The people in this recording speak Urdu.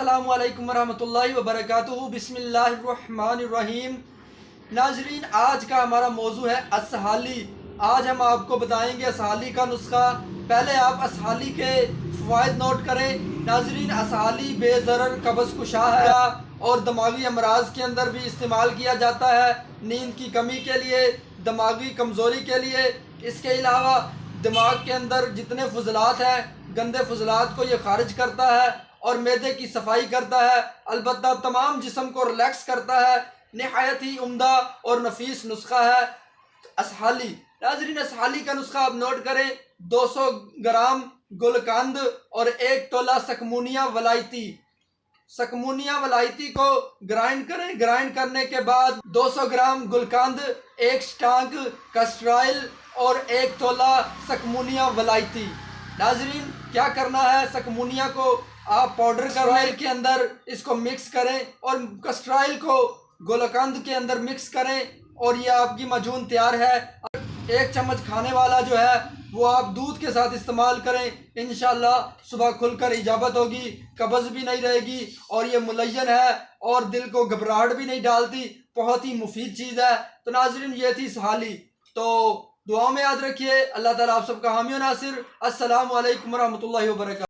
السلام علیکم ورحمۃ اللہ وبرکاتہ۔ بسم اللہ الرحمن الرحیم۔ ناظرین، آج کا ہمارا موضوع ہے اسحالی۔ آج ہم آپ کو بتائیں گے اسحالی کا نسخہ۔ پہلے آپ اسحالی کے فوائد نوٹ کریں۔ ناظرین، اسحالی بے ضرر قبض کشا ہے اور دماغی امراض کے اندر بھی استعمال کیا جاتا ہے، نیند کی کمی کے لیے، دماغی کمزوری کے لیے۔ اس کے علاوہ دماغ کے اندر جتنے فضلات ہیں، گندے فضلات کو یہ خارج کرتا ہے اور معدے کی صفائی کرتا ہے، البتہ تمام جسم کو ریلیکس کرتا ہے۔ نہایت ہی عمدہ اور نفیس نسخہ ہے اسحالی۔ ناظرین، اسحالی کا نسخہ آپ نوٹ کریں: 200 گرام گلقند اور 1 تولہ سکمونیا ولائتی۔ سکمونیا ولائتی کو گرائنڈ کریں۔ گرائنڈ کرنے کے بعد 200 گرام گلقند، 1 سٹانک کسٹر آئل اور 1 تولہ سکمونیا ولائتی۔ ناظرین، کیا کرنا ہے؟ سکمونیا کو آپ پاؤڈر کرنے کے اندر اس کو مکس کریں اور کسٹر آئل کو گلقند کے اندر مکس کریں اور یہ آپ کی معجون تیار ہے۔ 1 چمچ کھانے والا جو ہے وہ آپ دودھ کے ساتھ استعمال کریں، انشاءاللہ صبح کھل کر اجابت ہوگی، قبض بھی نہیں رہے گی اور یہ ملین ہے اور دل کو گھبراہٹ بھی نہیں ڈالتی، بہت ہی مفید چیز ہے۔ تو ناظرین، یہ تھی اسحالی۔ تو دعاؤں میں یاد رکھیے۔ اللہ تعالیٰ آپ سب کا حامی و ناصر۔ السلام علیکم ورحمۃ اللہ وبرکاتہ۔